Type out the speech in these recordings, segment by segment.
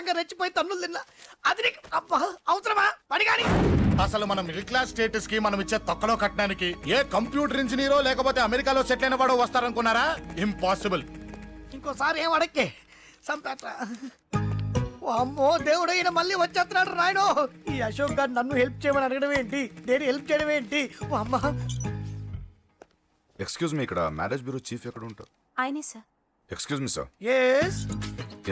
అనవసరంగా రెచ్చిపోయి తన్నులు తిన్నా. అది నీకు అబ్బా అవసరమా పడిగాని? అసలు మనం మిడిల్ క్లాస్ స్టేటస్ కి మనం ఇచ్చే తొక్కలో కట్టడానికి ఏ కంప్యూటర్ ఇంజనీరో లేకపోతే అమెరికాలో సెటిల్ అయిన వాడు వస్తారనుకున్నారా? ఇంపాసిబుల్. ఇంకోసారి ఏం అడక్కే సంపేట. అమ్మో దేవుడు, ఈయన మళ్ళీ వచ్చేస్తున్నాడు రాయడు. ఈ అశోక్ గారు నన్ను హెల్ప్ చేయమని అడగడం ఏంటి, నేను హెల్ప్ చేయడం ఏంటి? ఓ అమ్మ. ఎక్స్క్యూజ్ మీ, ఇక్కడ మ్యారేజ్ బ్యూరో చీఫ్ ఎక్కడ ఉంటారు? ఆయనే sir. Excuse me sir, yes.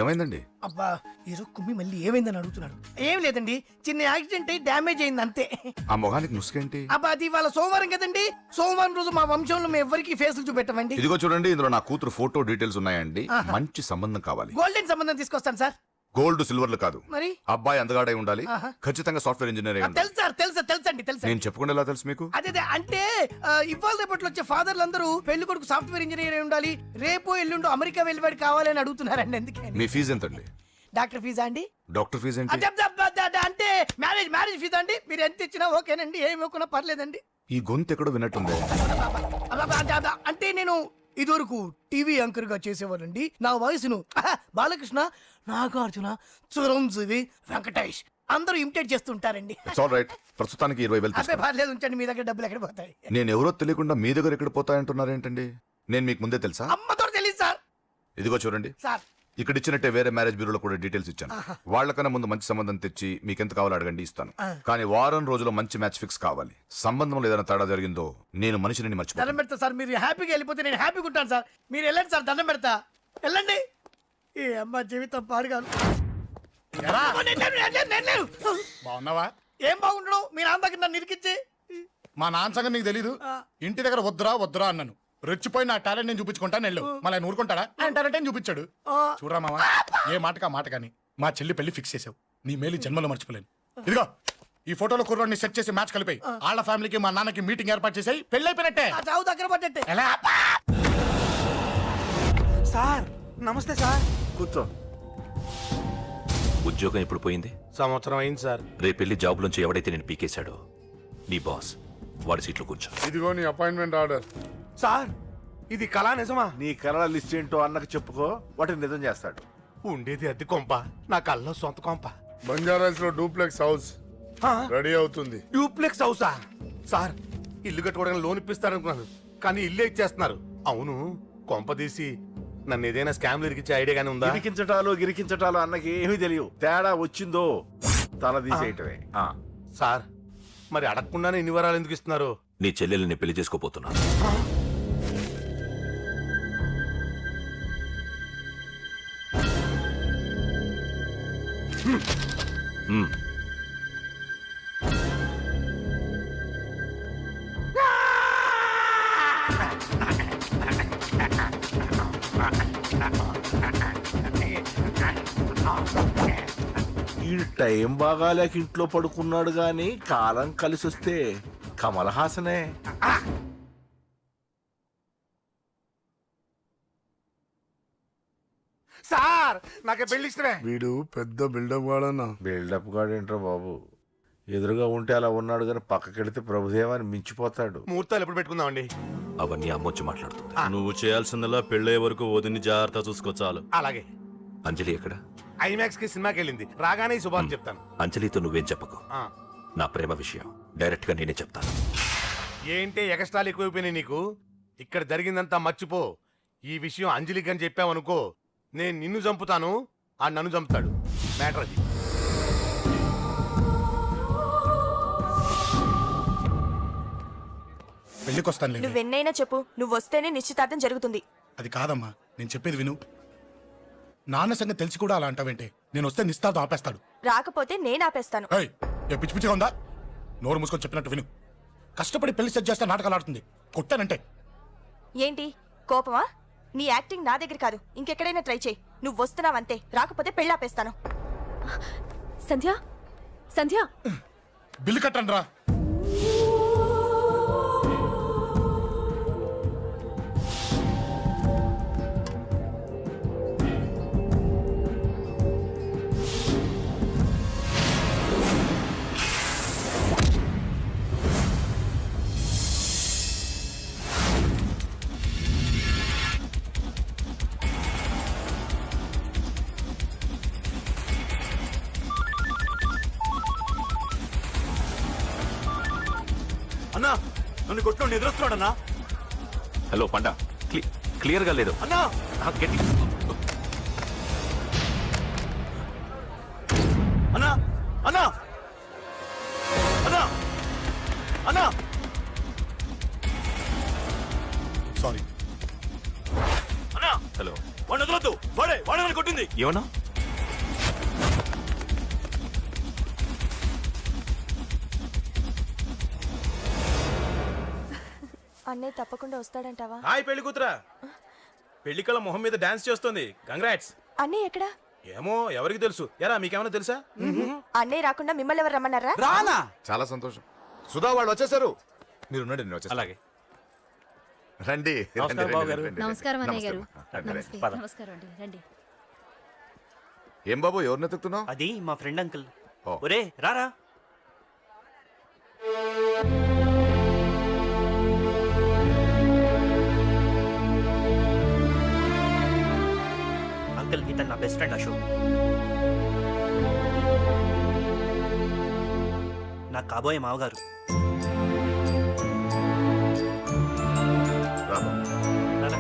ఏమైందండి? అబ్బా ఈరోజు కుమ్మి మళ్ళీ ఏమైందని అడుగుతున్నాడు. ఏం లేదండి, చిన్న యాక్సిడెంట్ అయ్యి డ్యామేజ్ అయింది అంతే. ఆ మొహానికి ముసుకేంటి? అబ్బా అది ఇవాళ సోమవారం కదండి, సోమవారం రోజు మా వంశంలో మేము ఎవరికి ఫేసులు చూపెట్టమండి. ఇదిగో చూడండి, ఇందులో నా కూతురు ఫోటో డీటెయిల్స్ ఉన్నాయండి. మంచి సంబంధం కావాలి. గోల్డెన్ సంబంధం తీసుకొస్తాను సార్. గోల్డ్ సిల్వర్లు కాదు, మరి అబ్బాయి అందగాడై ఉండాలి, ఖచ్చితంగా సాఫ్ట్వేర్ ఇంజనీర్ అయి ఉండాలి. తెలుసు సార్, తెలుసండి తెలుసు. నేను చెప్పకుండా ఎలా తెలుసు మీకు? అదే అంటే ఇవాళ రేపట్లో వచ్చే ఫాదర్లు అందరూ పెళ్లి కొడుకు సాఫ్ట్వేర్ ఇంజనీర్ అయి ఉండాలి, రేపు ఎల్లుండు అమెరికా వెళ్ళివాడు కావాలని అడుగుతున్నారండి. అందుకే. మీ ఫీజు ఎంతండి? డాక్టర్ ఫీజా అండి? డాక్టర్ ఫీజు ఏంటి? అంటే మ్యారేజ్ ఫీజా అండి. మీరు ఎంత ఇచ్చినా ఓకేనండి, ఏమి ఇవ్వకున్నా పర్లేదండి. ఈ గొంతు ఎక్కడో విన్నట్టుంది. అంటే నేను ఇదివరకు టీవీ యాంకర్ గా చేసేవాళ్ళండి. నా వయసును బాలకృష్ణ, నాగార్జున, చిరంజీవి, వెంకటేష్ అందరూ ఇమిటేట్ చేస్తుంటారండి. It's all right. ప్రస్తుతానికి 20,000 అదే పర్లేదు, ఉంచండి. మీ దగ్గర డబ్బులు ఎక్కడ పోతాయి? నేను ఎవరో తెలియకుండా మీ దగ్గర ఎక్కడ పోతాయంటున్నారు ఏంటండి? నేను మీకు ముందే తెలుసా? అమ్మతో తెలియదు సార్. ఇదిగో చూడండి సార్, ఇక్కడ ఇచ్చినట్టే వేరే మ్యారేజ్ బ్యూరోలో కూడా డీటెయిల్స్ ఇచ్చాను. వాళ్ళకన్నా ముందు మంచి సంబంధం తెచ్చి మీకు ఎంత కావాలో అడగండి, ఇస్తాను. కానీ వారం రోజుల్లో మంచి మ్యాచ్ ఫిక్స్ కావాలి. సంబంధంలో ఏదైనా తేడా జరిగిందో నేను మనిషిని మర్చిపోతాను. దండం పెడతా సార్. మీరు హ్యాపీగా వెళ్ళిపోతే నేను హ్యాపీగా ఉంటాను సార్. మీరు వెళ్ళండి సార్, దండం పెడతా. వెళ్ళండి. ఈ అమ్మ జీవితం పాడుగాను. బాగున్నావా? ఏం బాగుండడం, మీ నాన్న దగ్గర నన్ను ఇరికిచ్చి. మా నాన్న సంగతి నీకు తెలీదు. ఇంటి దగ్గర వద్దురా అన్నాను. రెచ్చిపోయి నా టాలెంట్ నేను చూపించుకుంటాను వెళ్ళు. మళ్ళీ ఆయన ఊరుకుంటాడా? ఆయన టాలెంట్ చూపించాడు. చూడరా మావా, ఏ మాటకా మాట కానీ మా చెల్లి పెళ్లి ఫిక్స్ చేసావు. నీ మేలు జన్మలో మర్చిపోలేను. ఇదిగో ఈ ఫోటోలో కుర్రాడిని సెట్ చేసి మ్యాచ్ కలిపాయి. వాళ్ళ ఫ్యామిలీకి మా నాన్నకి మీటింగ్ ఏర్పాటు చేసాయి. పెళ్లి అయిపోయినట్టే. చావు దగ్గర పడ్డట్టే. ఎలా? సార్ నమస్తే సార్. కూర్చో. ఉద్యోగం ఎప్పుడు పోయింది? సంవత్సరం అయింది సార్. రేపెళ్ళి జాబ్ నుంచి ఎవడైతే నేను పీకేశాడో నీ బాస్ వాడి సీట్లో కూర్చో. ఇదిగో నీ అపాయింట్మెంట్ ఆర్డర్. సార్ ఇది కళా నిజమా? నీ కలల లిస్ట్ ఏంటో అన్నకు చెప్పుకో, వాటిని నిజం చేస్తాడు. ఉండేది అద్దె కొంప, నా కళ్ళలో సొంత కొంప. బంజారాస్ లో డూప్లెక్స్ హౌస్ రెడీ అవుతుంది. డూప్లెక్స్ హౌసా? సార్ ఇల్లు కట్టుకోవడానికి లోన్ ఇప్పిస్తారనుకున్నాను, కానీ ఇల్లే ఇచ్చేస్తున్నారు. అవును, కొంప తీసి నన్ను ఏదైనా స్కామ్ ఇరికించే ఐడియా గానీ ఉందా? గిరికించటాలు అన్నకి ఏమీ తెలియవు. తేడా వచ్చిందో తల తీసేయటమే. సార్ మరి అడగకుండానే ఇన్ని వరాలు ఎందుకు ఇస్తున్నారు? నీ చెల్లెల్ని పెళ్లి చేసుకోపోతున్నా. ఈ టైం బాగాలేక ఇంట్లో పడుకున్నాడు గాని కాలం కలిసి వస్తే కమల్ హాసనే. సార్ నాకే పెళ్లి ఇష్టమే. వీడు పెద్ద బిల్డప్ వాడన్నా. బిల్డప్ గాడేంట్రా బాబు, ఎదురుగా ఉంటే అలా ఉన్నాడు గాని పక్కకెడితే ప్రభుదేవాన్ని మించిపోతాడు. ముహూర్తాలు ఎప్పుడు పెట్టుకుందామండి? అవన్నీ అమ్మొచ్చి మాట్లాడుతుంది. నువ్వు చేయాల్సిందలా పెళ్ళే వరకు వదిని జాగ్రత్త చూసుకో చాలు. అలాగే. అంజలి ఎక్కడ? ఐమాక్స్ కి సినిమాకి వెళ్ళింది, రాగానే ఈ శుభాన్ని చెప్తాను. అంజలితో నువ్వేం చెప్పకు. నా ప్రేమ విషయం డైరెక్ట్ గా నేనే చెప్తాను. ఏంటి ఎగస్ట్రాలు ఎక్కువైపోయినాయి నీకు? ఇక్కడ జరిగిందంతా మర్చిపో. ఈ విషయం అంజలికి అని చెప్పావనుకో, నేను నిన్ను చంపుతాను, ఆ నన్ను చంపుతాడు. మ్యాటర్ అది. పెళ్లికి వస్తాను. నువ్వెన్నైనా చెప్పు, నువ్వు వస్తేనే నిశ్చితార్థం జరుగుతుంది. అది కాదమ్మా, నేను చెప్పేది విను. నాన్న సంగతి తెలిసి కూడా అలా అంటావేంటే? నేను వస్తే నిస్తార్థం ఆపేస్తాడు. రాకపోతే నేను ఆపేస్తాను. పిచ్చి పిచ్చిగా ఉందా? నోరు మూసుకొని చెప్పినట్టు విను. కష్టపడి పెళ్లి సెట్ చేస్తే నాటకాలు ఆడుతుంది. కొట్టానంటే ఏంటి కోపమా? నీ యాక్టింగ్ నా దగ్గర కాదు, ఇంకెక్కడైనా ట్రై చేయి. నువ్వు వస్తున్నావంతే, రాకపోతే పెళ్ళి ఆపేస్తాను. సంధ్య, సంధ్య, బిల్లు కట్టండి రా. అన్నా నన్ను కొట్టుకోండి ఎదురొస్తున్నాడు అన్నా. హలో పండ క్లియర్గా లేదు. అన్నా గట్టి. అన్నా అన్నా అన్నా అన్నా సారీ. అన్నా హలో వాడిని వదలొద్దు. వాడే నన్ను కొట్టింది. ఏమన్నా? అన్నయ్య తప్పకుండా వస్తాడంటావా? హాయ్ పెళ్లి కూతురా. పెళ్లి కళ మొహం మీద డాన్స్ చేస్తుంది. కంగ్రాట్స్. అన్నయ్య ఎక్కడా? ఏమో ఎవరికి తెలుసు. ఎరా మీకేమైనా తెలుసా? అన్నయ్య రాకుండా మిమ్మల్ని ఎవరు రమ్మన్నారా? రానా? చాలా సంతోషం. సుధా వాళ్ళు వచ్చేసారు. మీరు ఉండండి, నేను వచ్చేస్తాను. అలాగే. రండి. నమస్కారం బాబు గారు. నమస్కారం అన్నయ్య గారు. నమస్తే. నమస్తే. నమస్కారం అండి. రండి. ఏం బాబు, ఎవరిని ఎత్తుకుతున్నావు? అది మా ఫ్రెండ్ అంకుల్. ఓ. ఒరే రారా. అంకుల్ ఇతను నా బెస్ట్ ఫ్రెండ్ అశోక్. నా కాబోయే మావగారు. రా బాబు. రారా.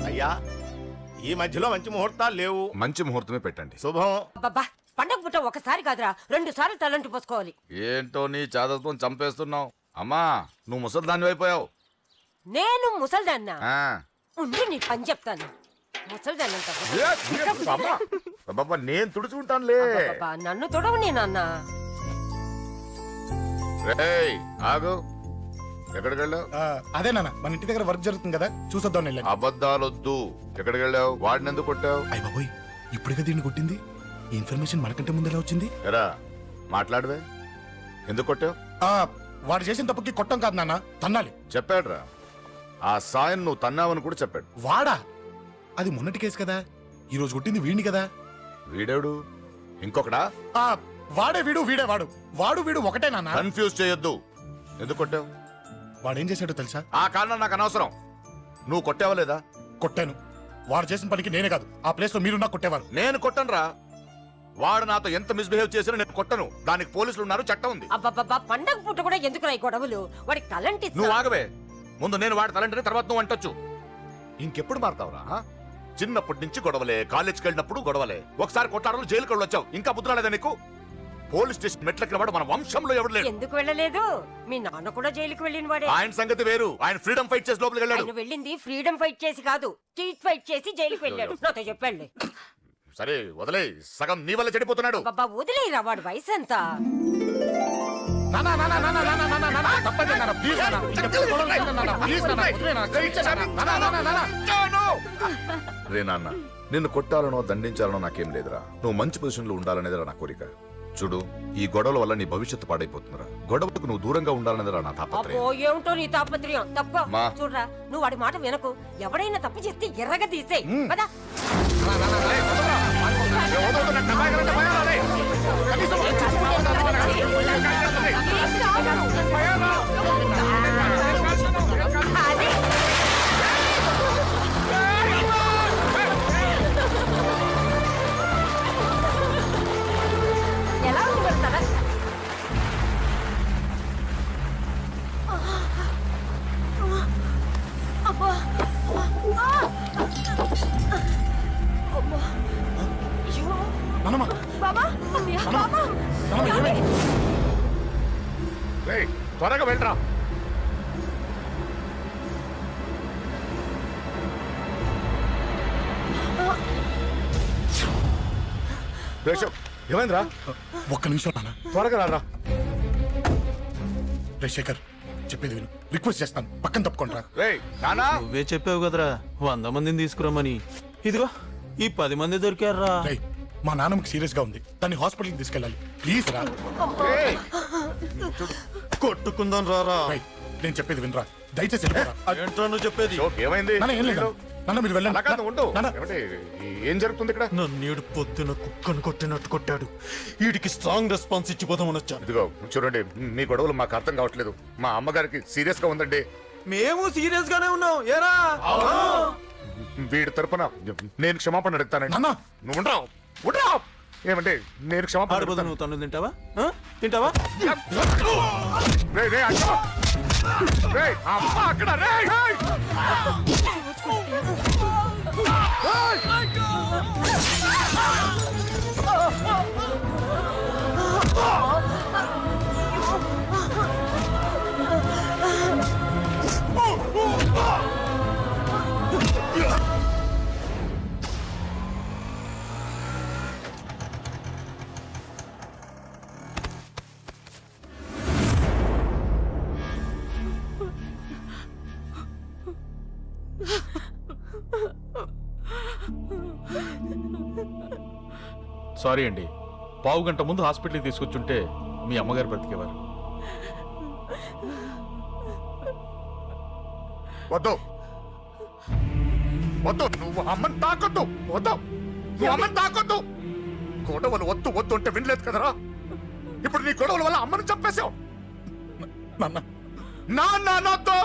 అయ్యా, ఈ మధ్యలో మంచి ముహూర్తాలు లేవు. మంచి ముహూర్తమే పెట్టండి. శుభం. అబ్బబ్బా, పండగ పుట్ట ఒకసారి కాదురా 2 సార్లు తలంటి పోసుకోవాలి. ఏంటో నీ చాదత్వం చంపేస్తున్నావు. అమ్మా, నువ్వు ముసలి దాన్ని అయిపోయావు. నేను ముసల్దాన్న ఉండి నీ పని చెప్తాను. ముసల్దాన్నంట నేను తుడుచుకుంటానులే. నన్ను తొడవు నీ నాన్న. రేయ్, ఆగు. ఎక్కడికి వెళ్ళావు? అదే నాన్న, మన ఇంటి దగ్గర వర్క్ జరుగుతుంది కదా, చూసొద్దాం వెళ్ళాను. అబద్ధాలొద్దు. ఎక్కడికి వెళ్ళావు? వాడిని ఎందుకు కొట్టావు? అయ్య బాబోయ్, ఇప్పుడుగా దీన్ని కొట్టింది. ఈ ఇన్ఫర్మేషన్ మనకంటే ముందు ఎలా వచ్చింది? ఎరా, మాట్లాడవే. ఎందుకు కొట్టావు? వాడు చేసిన తప్పుకి కొట్టం కాదు నాన్న, తన్నాలి. చెప్పాడురా. ఆ సాయం నువ్వు తన్నావని కూడా చెప్పాడు. వాడా? అది మొన్నటి కేసు కదా, ఈ రోజు కొట్టింది వీడిని కదా. వీడేడు ఇంకొకడా? వాడే వీడు, వీడే వాడు. వాడు వీడు ఒకటే నాన్న. కన్ఫ్యూజ్ చేయొద్దు. ఎందుకు కొట్టావు? వాడేం చేశాడో తెలుసా? ఆ కారణం నాకు అనవసరం. నువ్వు కొట్టావా లేదా? కొట్టాను. వాడు చేసిన పనికి నేనే కాదు, ఆ ప్లేస్ లో మీరు నాకు కొట్టేవారు. నేను కొట్టనురా. వాడు నాతో ఎంత మిస్బిహేవ్ చేసినా నేను కొట్టను. దానికి పోలీసులు ఉన్నారు, చట్టం ఉంది. అబ్బబ్బబ్బా, పండగ పుట్ట కూడా ఎందుకు ఈ గొడవలు? వాడికి తలంటి నువ్వు ఆగవే. ముందు నేను వాడి తలంటే తర్వాత నువ్వు అంటొచ్చు. ఇంకెప్పుడు మారుతావురా? చిన్నప్పటి నుంచి గొడవలే, కాలేజ్కి వెళ్ళినప్పుడు గొడవలే. ఒకసారి కొట్టాడలు జైలుకి వచ్చావు. ఇంకా బుద్ధి రాలేదా నీకు? పోలీస్ స్టేషన్ మెట్లకి వాడు మన వంశంలో ఎవరు లేడు. ఎందుకు వెళ్ళలేదు? మీ నాన్న కూడా జైలుకి వెళ్ళిన వాడే. ఆయన సంగతి వేరు. ఆయన ఫ్రీడమ్ ఫైట్ చేసి లోపలికి వెళ్ళాడు. ఆయన వెళ్ళింది ఫ్రీడమ్ ఫైట్ చేసి కాదు, స్ట్రీట్ ఫైట్ చేసి జైలుకి వెళ్ళాడు. నాతో చెప్పండి. సరే వదిలే, సగం నీ వల్ల చెడిపోతున్నాడు. బాబా వదిలేరా, వాడు వయసు ఎంత? రే నాన్న, నిన్ను కొట్టాలనో దండించాలనో నాకేం లేదురా. నువ్వు మంచి పొజిషన్ లో ఉండాలనేదిరా నా కోరిక. చూడు, ఈ గొడవల వల్ల నీ భవిష్యత్తు పాడైపోతుందిరా. గొడవకు నువ్వు దూరంగా ఉండాలనేదిరా నా తాపత్రయం. అబ్బో, ఏమిటో నీ తాపత్రయం. తక్కువ మా. చూడరా, నువ్వు వాడి మాట వినకు. ఎవడైనా తప్పు చేస్తే ఎర్రగా తీసేయ్. పదా. ఎలా ఉండగలుగుతారా? నాన్నమ్మ, బాబా, బాబా, నాన్నమ్మ, ఏమైంది? రేయ్, త్వరగా వెళ్ళరా. ఏమైందిరా? ఒక్క నిమిషం నాన్న. త్వరగా రారా. రే శేఖర్, చెప్పేది విను. రిక్వెస్ట్ చేస్తాను, పక్కన తప్పుకుంటారా. రేయ్ నానా. నువ్వే చెప్పావు కదరా 100 మందిని తీసుకురమ్మని. ఇదిగో ఈ 10 మంది దొరికారా. రేయ్, మా నాన్నమ్మకి సీరియస్ గా ఉంది, దాన్ని హాస్పిటల్కి తీసుకెళ్ళాలి. ప్లీజ్ రా. రేయ్, కొట్టుకుందాం రారా. రేయ్, నేను చెప్పేది వినరా, దయచేసి వెళ్ళిపోరా. ఏంట్రా నువ్వు చెప్పేది? అశోక్, ఏమైంది? నాన్న, ఏం లేదు నాన్న, మీరు వెళ్ళండి. అలా కాదు, ఉండు. నాన్న, ఏమిటి, ఏం జరుగుతుంది ఇక్కడ? నన్నేడు పొద్దున కుక్కను కొట్టినట్టు కొట్టాడు. వీడికి స్ట్రాంగ్ రెస్పాన్స్ ఇచ్చిపోదామని వచ్చాను. ఇదిగో చూడండి, మీ గొడవలు మాకు అర్థం కావట్లేదు. మా అమ్మగారికి సీరియస్ గా ఉందండి. మేము సీరియస్ గానే ఉన్నాం ఏరా వీడి తరపున నేను క్షమాపణ అడుగుతానండి. నాన్న! నువ్వు ఉండరావు, ఉండరావు. ఏమంటే నేను క్షమాపణ ఆడబోదు అడుగుతాను. నువ్వు తను తింటావా తింటావా రేయ్, రేయ్, అక్క! రేయ్, అమ్మ అక్కడ, రేయ్, రేయ్! సారీ అండి, పావు గంట ముందు హాస్పిటల్కి తీసుకొచ్చుంటే మీ అమ్మగారు బ్రతికేవారు. వద్దు, వద్దు, నువ్వు అమ్మని తాకొద్దు, వద్దు, నువ్వు అమ్మని తాకొద్దు. గొడవలు వద్దు వద్దు అంటే వినలేదు కదరా. ఇప్పుడు నీ గొడవల వల్ల అమ్మని చంపేశావు. నాన్న నాన్న అనొద్దు,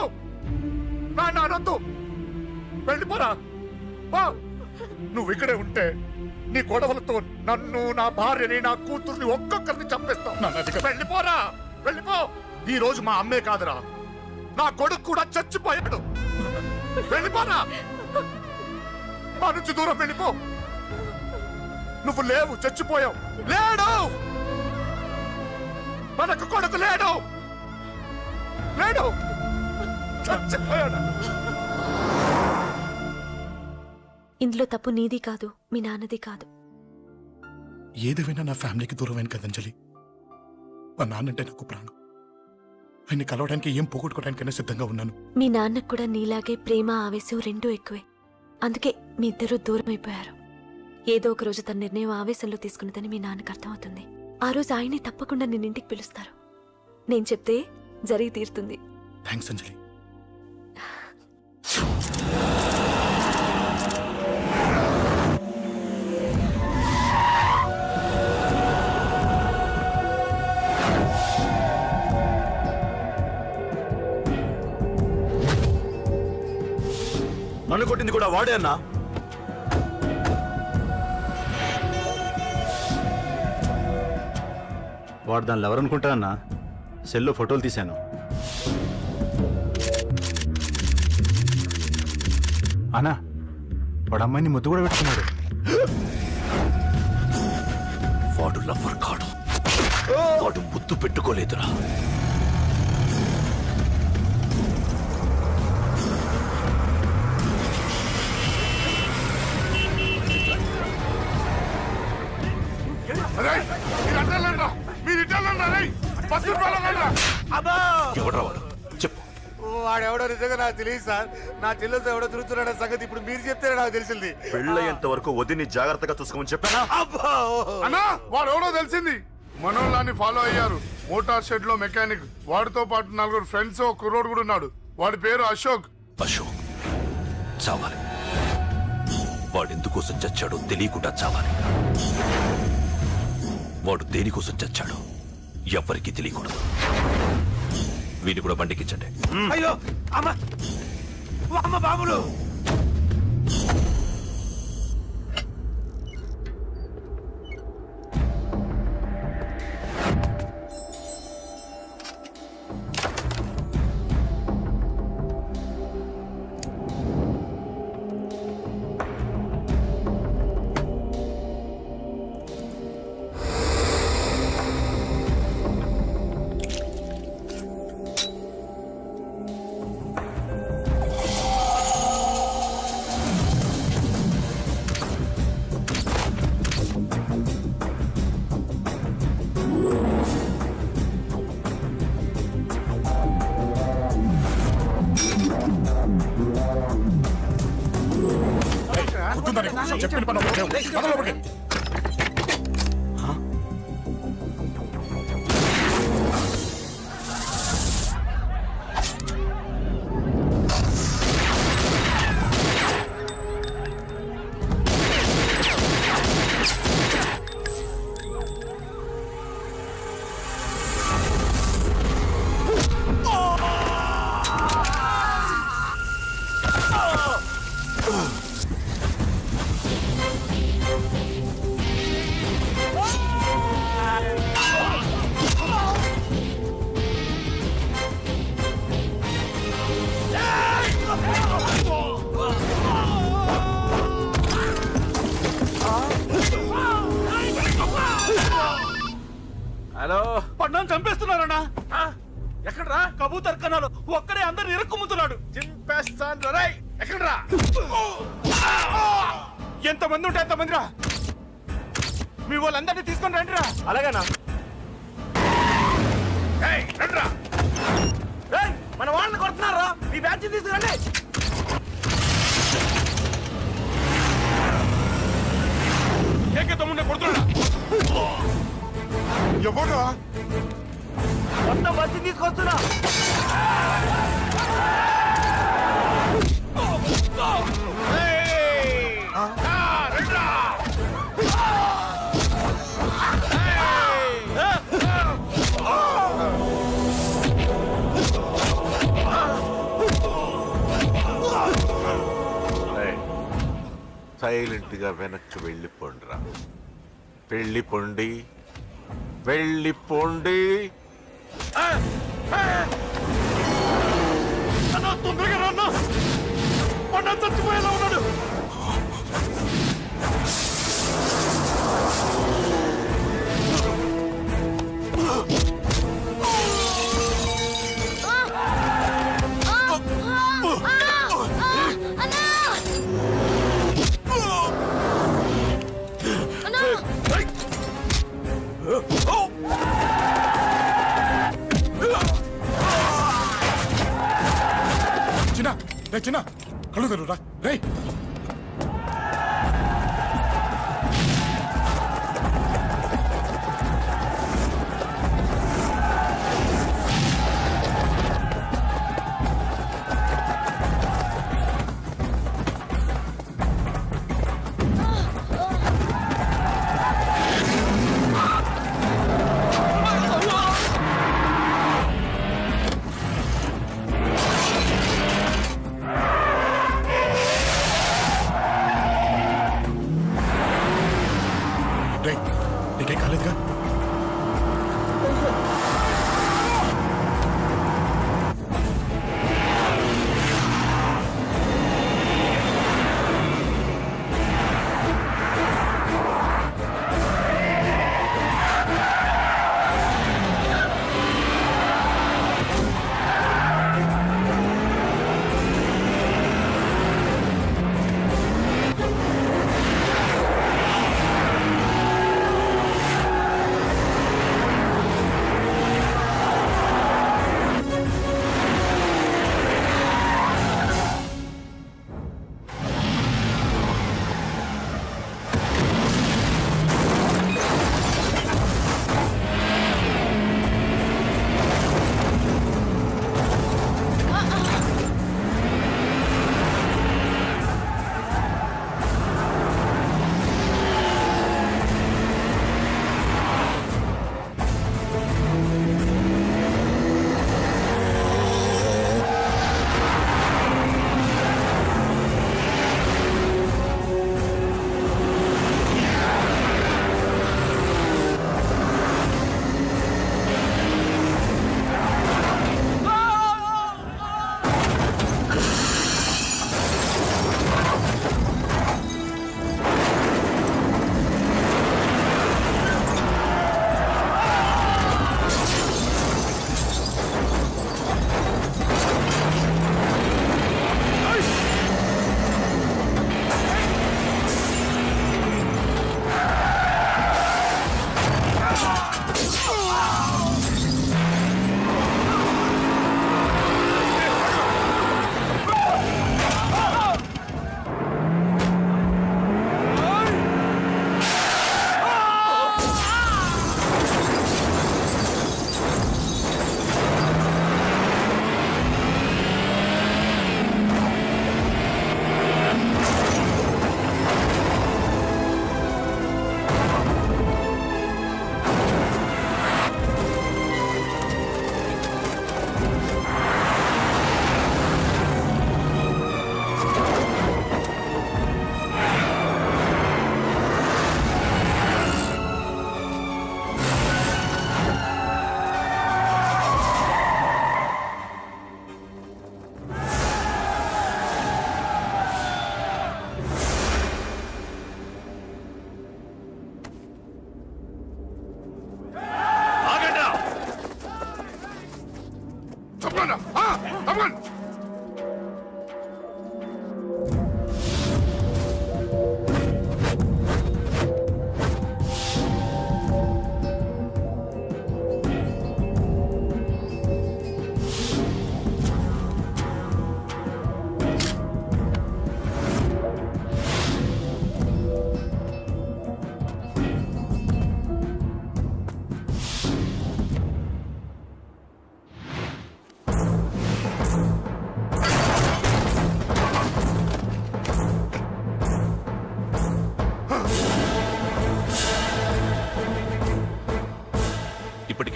నాన్న అనొద్దు, వెళ్ళిపోరా. పో. నువ్వు ఇక్కడే ఉంటే నీ గొడవలతో నన్ను, నా భార్యని, నా కూతుర్ని ఒక్కొక్కరిని చంపేస్తావు. వెళ్ళిపోరా, వెళ్ళిపో. ఈ రోజు మా అమ్మే కాదురా, నా కొడుకు కూడా చచ్చిపోయాడు. వెళ్ళిపోరా, మా నుంచి దూరం వెళ్ళిపో. నువ్వు లేవు, చచ్చిపోయావు. లేడు, మనకు కొడుకు లేడు, లేడు, చచ్చిపోయాడు. ఇందులో తప్పు నీది కాదు, మీ నాన్నది కాదు. ఏదేమైనా నా ఫ్యామిలీకి దూరమైన కదా అంజలి. మా నాన్నంటే నాకు ప్రాణం. ఆయన్ని కలవడానికి ఏం పోగొట్టుకోవడానికైనా సిద్ధంగా ఉన్నాను. మీ నాన్నకు కూడా నీలాగే ప్రేమ, ఆవేశం రెండూ ఎక్కువే. అందుకే మీ ఇద్దరూ దూరం అయిపోయారు. ఏదో ఒక రోజు తన నిర్ణయం ఆవేశంలో తీసుకున్నదని మీ నాన్నకు అర్థమవుతుంది. ఆ రోజు ఆయనే తప్పకుండా నిన్నింటికి పిలుస్తారు. నేను చెప్తే జరిగి తీరుతుంది. థ్యాంక్స్ అంజలి. నన్ను కొట్టింది కూడా వాడే అన్నా. వాడు దానిలో ఎవరనుకుంటా అన్నా, సెల్లో ఫోటోలు తీశాను. అన్నా వాడు అమ్మాయిని ముద్దు కూడా పెట్టుకున్నాడు. వాడు లవ్వర్ కాడు, వాడు ముద్దు పెట్టుకోలేదురా. ఎవడ్రా వాడు? చెప్పు. వాడెవడో నిజంగా నాకు తెలియదు సార్. నా చెల్లెలతో ఎవడో తిరుగుతున్నాడన్న సంగతి ఇప్పుడు మీరు చెప్తే నాకు తెలిసింది. పెళ్ళయ్యేంత వరకు వదిని జాగ్రత్తగా చూసుకోమని చెప్పానా? అన్నా వాడు ఎవడో తెలిసింది. మనోళ్ళని ఫాలో అయ్యారు. మోటార్ షెడ్ లో మెకానిక్, వాడితో పాటు 4 ఫ్రెండ్స్, ఒక కుర్రోడు కూడా ఉన్నాడు. వాడి పేరు అశోక్. అశోక్ చావాలి. వాడెందుకోసం చచ్చాడో తెలియకుండా చావాలి. వాడు దేనికోసం చచ్చాడో ఎవ్వరికీ తెలియకూడదు. వీడిని కూడా బండికించండి. అయ్యో అమ్మ, అమ్మ బాబులు. చెప్పిన పని ఒకటి లేవు. పదలో ఒకటి. పడ్డాను చంపేస్తున్నారన్నా ఎక్కడ్రా కబూతర్ కన్నాలు ఒక్కడే అందరు ఇరుక్కుముతున్నాడు చింపేస్తాను రేయ్ ఎక్కడ్రా ఎంతమంది ఉంటే ఎంతమంది రా మీ వాళ్ళందరినీ తీసుకొని రండి రా అలాగేనా ఏయ్ రండ్రా మన వాళ్ళని కొడుతున్నారా మీ బ్యాచ్ తీసుకురండి ఏకే ముందే కొడుతున్నా ఎవరా మొత్తం బస్సు తీసుకొస్తున్నా సైలెంట్ గా వెనక్కి వెళ్ళిపోండిరా. వెళ్ళిపోండి, వెళ్ళిపోండి. తొందరగా రాన్నా పడ్డా చచ్చిపోయేలా ఉన్నాడు. చిన్న కళ్ళు తెరురా రేయ్.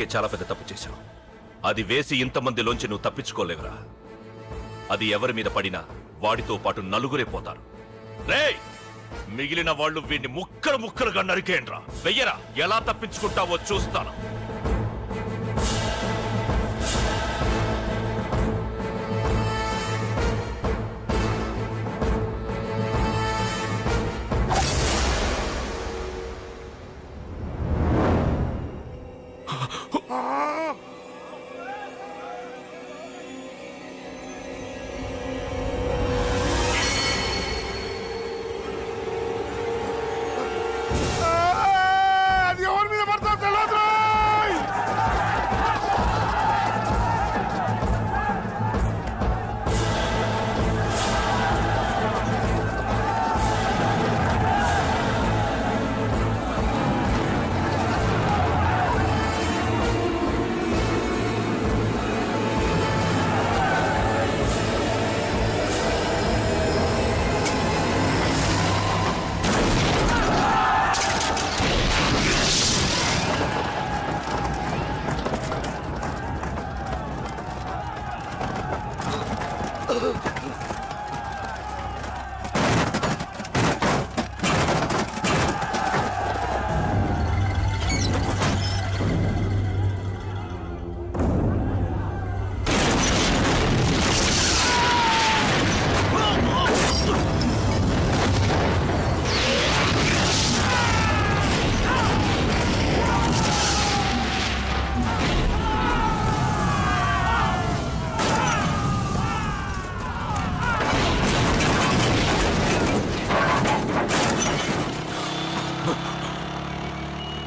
ఇప్పటికే చాలా పెద్ద తప్పు చేశావు. అది వేసి ఇంతమందిలోంచి నువ్వు తప్పించుకోలేవురా. అది ఎవరి మీద పడినా వాడితో పాటు నలుగురే పోతారు. రేయ్, మిగిలిన వాళ్ళు వీడిని ముక్కలు ముక్కలుగా నరికేయండ్రా. వెయ్యరా, ఎలా తప్పించుకుంటావో చూస్తాను. అది ఎవరి మీద పడతా తెలియదు.